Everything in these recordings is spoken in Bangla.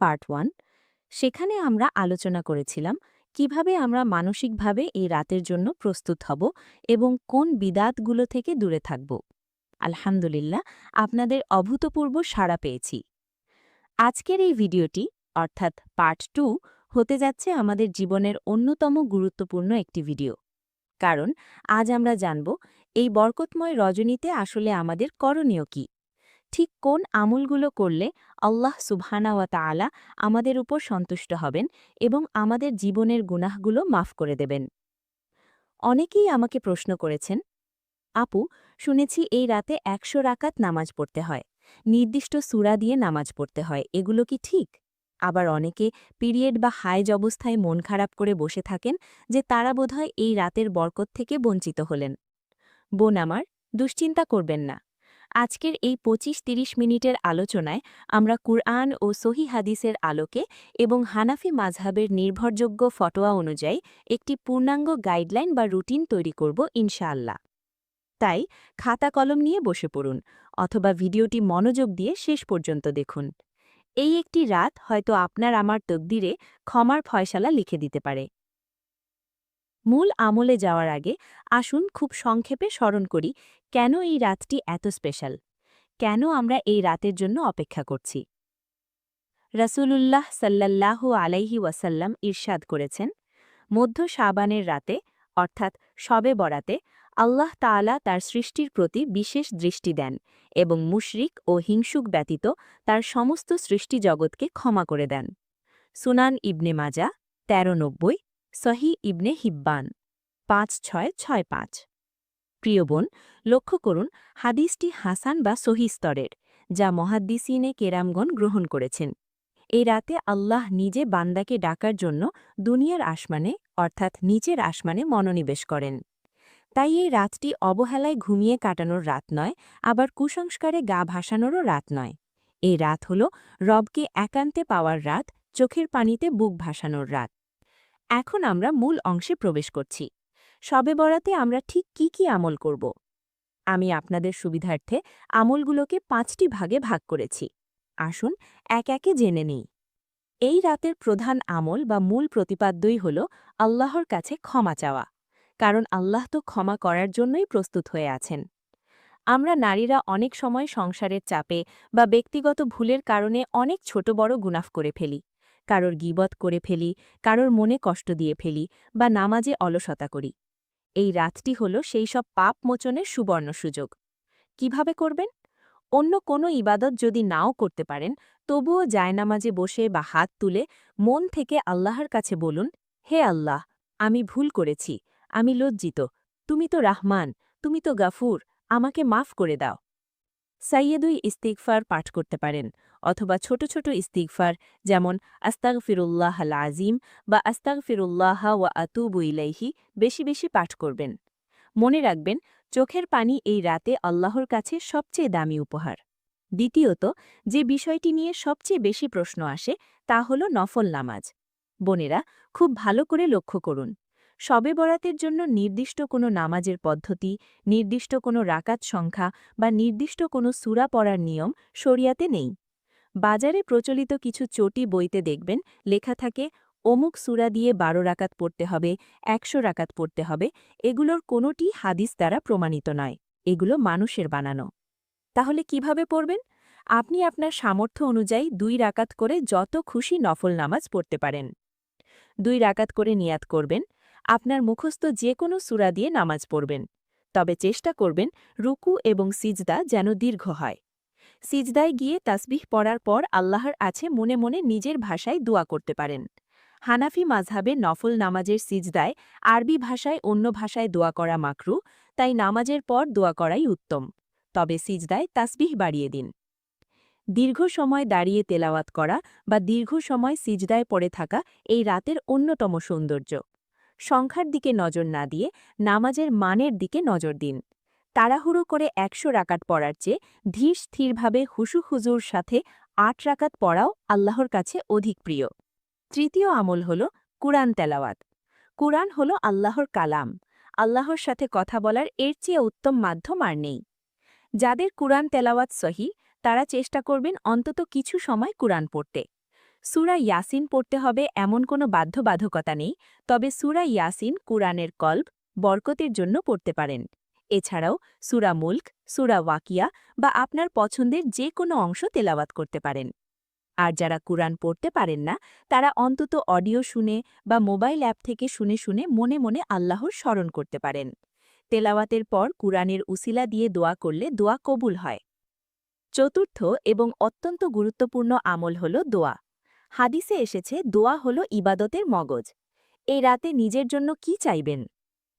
পার্ট 1। সেখানে আমরা আলোচনা করেছিলাম কিভাবে আমরা মানসিকভাবে এই রাতের জন্য প্রস্তুত হব এবং কোন বিদাতগুলো থেকে দূরে থাকব। আলহামদুলিল্লাহ, আপনাদের অভূতপূর্ব সাড়া পেয়েছি। আজকের এই ভিডিওটি অর্থাৎ পার্ট 2 হতে যাচ্ছে আমাদের জীবনের অন্যতম গুরুত্বপূর্ণ একটি ভিডিও। কারণ আজ আমরা জানব এই বরকতময় রজনীতে আসলে আমাদের করণীয় কি, ঠিক কোন আমলগুলো করলে আল্লাহ সুবহানাহু ওয়া তাআলা আমাদের উপর সন্তুষ্ট হবেন এবং আমাদের জীবনের গুনাহগুলো মাফ করে দেবেন। অনেকেই আমাকে প্রশ্ন করেছেন, আপু, শুনেছি এই রাতে ১০০ রাকাত নামাজ পড়তে হয়, নির্দিষ্ট সূরা দিয়ে নামাজ পড়তে হয়, এগুলো কি ঠিক? আবার অনেকে পিরিয়ড বা হাইজ অবস্থায় মন খারাপ করে বসে থাকেন যে তারা বোধহয় এই রাতের বরকত থেকে বঞ্চিত হলেন। বোন আমার, দুশ্চিন্তা করবেন না। আজকের এই ২৫-৩০ মিনিটের আলোচনায় আমরা কুরআন ও সহি হাদিসের আলোকে এবং হানাফি মাযহাবের নির্ভরযোগ্য ফতোয়া অনুযায়ী একটি পূর্ণাঙ্গ গাইডলাইন বা রুটিন তৈরি করব ইনশাআল্লাহ। তাই খাতা কলম নিয়ে বসে পড়ুন অথবা ভিডিওটি মনোযোগ দিয়ে শেষ পর্যন্ত দেখুন। এই একটি রাত হয়তো আপনার আমার তকদিরে ক্ষমার ফয়সালা লিখে দিতে পারে। মূল আমলে যাওয়ার আগে আসুন খুব সংক্ষেপে স্মরণ করি কেন এই রাতটি এত স্পেশাল, কেন আমরা এই রাতের জন্য অপেক্ষা করছি। রাসূলুল্লাহ সাল্লাল্লাহু আলাইহি ওয়াসাল্লাম ইরশাদ করেছেন, মধ্য শাবানের রাতে অর্থাৎ শবে বরাতে আল্লাহ তাআলা তার সৃষ্টির প্রতি বিশেষ দৃষ্টি দেন এবং মুশরিক ও হিংসুক ব্যতীত তার সমস্ত সৃষ্টি জগৎকে ক্ষমা করে দেন। সুনান ইবনে মাজা ১৩৯, সহি ইবনে হিব্বান ৫৬৬৫। প্রিয় বোন, লক্ষ্য করুন হাদিসটি হাসান বা সহি স্তরের, যা মুহাদ্দিসিনে কেরামগণ গ্রহণ করেছেন। এই রাতে আল্লাহ নিজে বান্দাকে ডাকার জন্য দুনিয়ার আসমানে অর্থাৎ নিচের আসমানে মনোনিবেশ করেন। তাই এই রাতটি অবহেলায় ঘুমিয়ে কাটানোর রাত নয়, আবার কুসংস্কারে গা ভাসানোরও রাত নয়। এই রাত হল রবকে একান্তে পাওয়ার রাত, চোখের পানিতে বুক ভাসানোর রাত। এখন আমরা মূল অংশে প্রবেশ করছি। শবে বরাতে আমরা ঠিক কি আমল করব। আমি আপনাদের সুবিধার্থে আমলগুলোকে ৫টি ভাগে ভাগ করেছি। আসুন এক একে জেনে নিই। এই রাতের প্রধান আমল বা মূল প্রতিপাদ্যই হল আল্লাহর কাছে ক্ষমা চাওয়া, কারণ আল্লাহ তো ক্ষমা করার জন্যই প্রস্তুত হয়ে আছেন। আমরা নারীরা অনেক সময় সংসারের চাপে বা ব্যক্তিগত ভুলের কারণে অনেক ছোট বড় গুনাহ করে ফেলি, কারোর গীবত করে ফেলি, কারোর মনে কষ্ট দিয়ে ফেলি বা নামাজে অলসতা করি। এই রাতটি হল সেই সব পাপ মোচনের সুবর্ণ সুযোগ। কিভাবে করবেন? অন্য কোনো ইবাদত যদি নাও করতে পারেন, তবুও জায়নামাজে বসে বা হাত তুলে মন থেকে আল্লাহর কাছে বলুন, হে আল্লাহ, আমি ভুল করেছি, আমি লজ্জিত, তুমি তো রাহমান, তুমি তো গাফুর, আমাকে মাফ করে দাও। সাইয়েদুই ইস্তিগফার পাঠ করতে পারেন, অথবা ছোট ছোট ইস্তিগফার যেমন আস্তাগফিরুল্লাহ আল আজিম বা আস্তাগফিরুল্লাহ ওয়া আতুবু ইলাইহি বেশি বেশি পাঠ করবেন। মনে রাখবেন, চোখের পানি এই রাতে আল্লাহর কাছে সবচেয়ে দামি উপহার। দ্বিতীয়ত, যে বিষয়টি নিয়ে সবচেয়ে বেশি প্রশ্ন আসে তা হল নফল নামাজ। বোনেরা, খুব ভালো করে লক্ষ্য করুন, শবে বরাতের জন্য নির্দিষ্ট কোনো নামাজের পদ্ধতি, নির্দিষ্ট কোনো রাকাত সংখ্যা বা নির্দিষ্ট কোনো সূরা পড়ার নিয়ম শরিয়াতে নেই। বাজারে প্রচলিত কিছু চটি বইতে দেখবেন লেখা থাকে অমুক সূরা দিয়ে ১২ রাকাত পড়তে হবে, ১০০ রাকাত পড়তে হবে। এগুলোর কোনোটি হাদিস দ্বারা প্রমাণিত নয়, এগুলো মানুষের বানানো। তাহলে কিভাবে পড়বেন? আপনি আপনার সামর্থ্য অনুযায়ী ২ রাকাত করে যত খুশি নফল নামাজ পড়তে পারেন। ২ রাকাত করে নিয়াত করবেন, আপনার মুখস্থ যে কোনো সূরা দিয়ে নামাজ পড়বেন। তবে চেষ্টা করবেন রুকু এবং সিজদা যেন দীর্ঘ হয়। সিজদায় গিয়ে তাসবিহ পড়ার পর আল্লাহর আছে মনে মনে নিজের ভাষায় দোয়া করতে পারেন। হানাফি মাযহাবে নফল নামাজের সিজদায় আরবি ভাষায় অন্য ভাষায় দোয়া করা মাকরু, তাই নামাজের পর দোয়া করাই উত্তম। তবে সিজদায় তাসবিহ বাড়িয়ে দিন। দীর্ঘ সময় দাঁড়িয়ে তেলাওয়াত করা বা দীর্ঘ সময় সিজদায় পড়ে থাকা এই রাতের অন্যতম সৌন্দর্য। সংখ্যার দিকে নজর না দিয়ে নামাজের মানের দিকে নজর দিন। তাড়াহুড়ো করে ১০০ রাকাত পড়ার চেয়ে ধীর স্থিরভাবে হুসু হুজুর সাথে ৮ রাকাত পড়াও আল্লাহর কাছে অধিক প্রিয়। তৃতীয় আমল হল কুরআন তেলাওয়াত। কুরআন হল আল্লাহর কালাম। আল্লাহর সাথে কথা বলার এর চেয়ে উত্তম মাধ্যম আর নেই। যাদের কুরআন তেলাওয়াত সহি, তারা চেষ্টা করবেন অন্তত কিছু সময় কুরআন পড়তে। সূরা ইয়াসিন পড়তে হবে এমন কোনো বাধ্যবাধকতা নেই, তবে সূরা ইয়াসিন কুরআনের কল্ব, বরকতের জন্য পড়তে পারেন। এছাড়াও সূরা মুলক, সূরা ওয়াকিয়া বা আপনার পছন্দের যে কোনো অংশ তেলাওয়াত করতে পারেন। আর যারা কুরআন পড়তে পারেন না, তারা অন্তত অডিও শুনে বা মোবাইল অ্যাপ থেকে শুনে শুনে মনে মনে আল্লাহর স্মরণ করতে পারেন। তেলাওয়াতের পর কুরআনের উসিলা দিয়ে দোয়া করলে দোয়া কবুল হয়। চতুর্থ এবং অত্যন্ত গুরুত্বপূর্ণ আমল হল দোয়া। হাদিসে এসেছে দোয়া হল ইবাদতের মগজ। এই রাতে নিজের জন্য কি চাইবেন?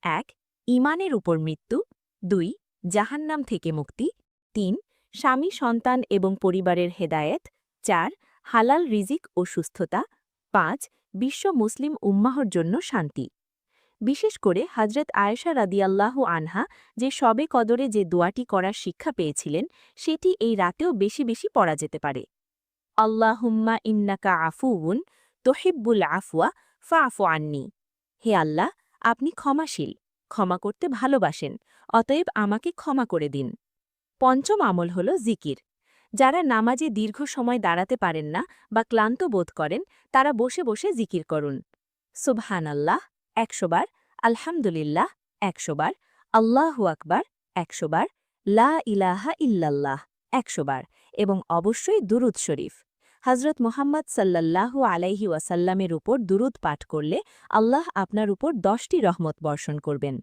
১. ঈমানের উপর মৃত্যু। ২. জাহান্নাম থেকে মুক্তি। ৩. স্বামী, সন্তান এবং পরিবারের হেদায়েত। ৪. হালাল রিজিক ও সুস্থতা। ৫. বিশ্ব মুসলিম উম্মাহর জন্য শান্তি। বিশেষ করে হযরত আয়েশা রাদিয়াল্লাহু আনহা যে শবে কদরে যে দোয়াটি করার শিক্ষা পেয়েছিলেন, সেটি এই রাতেও বেশি বেশি পড়া যেতে পারে। আল্লাহুম্মা ইন্নাকা আফুউন তুহিব্বুল আফওয়া ফা'ফু আন্নি। হে আল্লাহ, আপনি ক্ষমাশীল, ক্ষমা করতে ভালোবাসেন, অতএব আমাকে ক্ষমা করে দিন। পঞ্চম আমল হল জিকির। যারা নামাজে দীর্ঘ সময় দাঁড়াতে পারেন না বা ক্লান্ত বোধ করেন, তারা বসে বসে জিকির করুন। সুবহানাল্লাহ ১০০ বার, আলহামদুলিল্লাহ ১০০ বার, আল্লাহু আকবার ১০০ বার, লা ইলাহা ইল্লাল্লাহ ১০০ বার এবং অবশ্যই দুরুদ শরীফ। হযরত মুহাম্মদ সাল্লাল্লাহু আলাইহি ওয়াসাল্লামের উপর দুরুদ পাঠ করলে আল্লাহ আপনার উপর ১০টি রহমত বর্ষণ করবেন।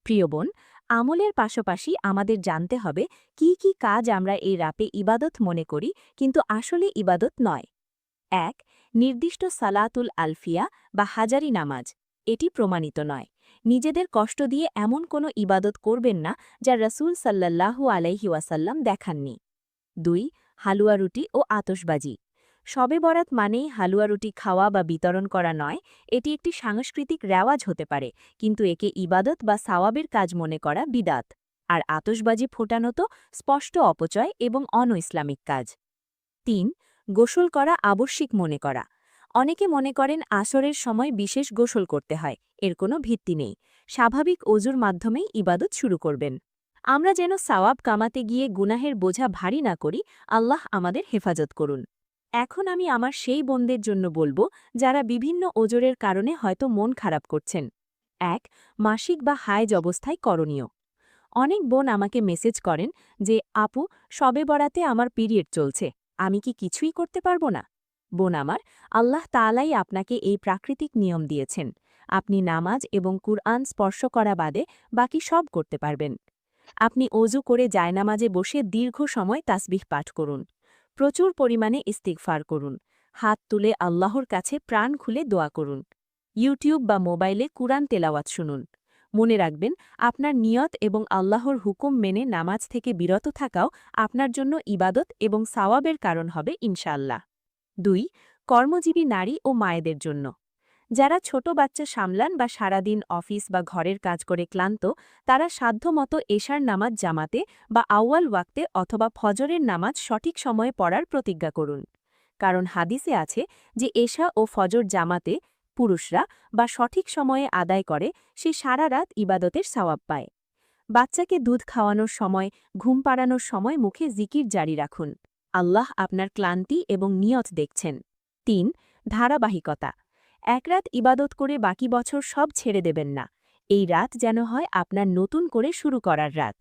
প্রিয় বোন, আমলের পাশাপাশি আমাদের জানতে হবে কি কি কাজ আমরা এই রাতে ইবাদত মনে করি কিন্তু আসলে ইবাদত নয়। ১. নির্দিষ্ট সালাতুল আলফিয়া বা হাজারি নামাজ। এটি প্রমাণিত নয়। নিজেদের কষ্ট দিয়ে এমন কোনো ইবাদত করবেন না যা রাসূল সাল্লাল্লাহু আলাইহি ওয়াসাল্লাম দেখাননি। ২. হালুয়া রুটি ও আতশবাজি। শবে বরাত মানেই হালুয়া রুটি খাওয়া বা বিতরণ করা নয়, এটি একটি সাংস্কৃতিক রেওয়াজ হতে পারে, কিন্তু একে ইবাদত বা সাওয়াবের কাজ মনে করা বিদাত। আর আতশবাজি ফোটানো তো স্পষ্ট অপচয় এবং অন-ইসলামিক কাজ। ৩. গোসল করা আবশ্যিক মনে করা। অনেকে মনে করেন আসরের সময় বিশেষ গোসল করতে হয়, এর কোনো ভিত্তি নেই। স্বাভাবিক অজুর মাধ্যমেই ইবাদত শুরু করবেন। আমরা যেন সাওয়াব কামাতে গিয়ে গুনাহের বোঝা ভারী না করি, আল্লাহ আমাদের হেফাজত করুন। এখন আমি আমার সেই বোনদের জন্য বলবো যারা বিভিন্ন ওজরের কারণে হয়তো মন খারাপ করছেন। ১. মাসিক বা হায়েজ অবস্থায় করণীয়। অনেক বোন আমাকে মেসেজ করেন যে আপু, শবে বরাতে আমার পিরিয়ড চলছে, আমি কি কিছুই করতে পারবো না? বোন আমার, আল্লাহ তাআলাই আপনাকে এই প্রাকৃতিক নিয়ম দিয়েছেন। আপনি নামাজ এবং কুরআন স্পর্শ করা বাদে বাকি সব করতে পারবেন। আপনি অজু করে জায়নামাজে বসে দীর্ঘ সময় তাসবিহ পাঠ করুন। প্রচুর পরিমাণে ইস্তিগফার করুন। হাত তুলে আল্লাহর কাছে প্রাণ খুলে দোয়া করুন। ইউটিউব বা মোবাইলে কুরআন তেলাওয়াত শুনুন। মনে রাখবেন, আপনার নিয়ত এবং আল্লাহর হুকুম মেনে নামাজ থেকে বিরত থাকাও আপনার জন্য ইবাদত এবং সাওয়াবের কারণ হবে ইনশাআল্লাহ। ২. কর্মজীবী নারী ও মায়েদের জন্য। যারা ছোট বাচ্চা সামলান বা সারাদিন অফিস বা ঘরের কাজ করে ক্লান্ত, তারা সাধ্যমতো এশার নামাজ জামাতে বা আউয়াল ওয়াক্তে অথবা ফজরের নামাজ সঠিক সময়ে পড়ার প্রতিজ্ঞা করুন। কারণ হাদিসে আছে যে এশা ও ফজর জামাতে পুরুষরা বা সঠিক সময়ে আদায় করে, সে সারা রাত ইবাদতের সওয়াব পায়। বাচ্চাকে দুধ খাওয়ানোর সময়, ঘুম পাড়ানোর সময় মুখে জিকির জারি রাখুন। আল্লাহ আপনার ক্লান্তি এবং নিয়ত দেখছেন। ৩. ধারাবাহিকতা। এক রাত ইবাদত করে বাকি বছর সব ছেড়ে দেবেন না। এই রাত যেন হয় আপনার নতুন করে শুরু করার রাত।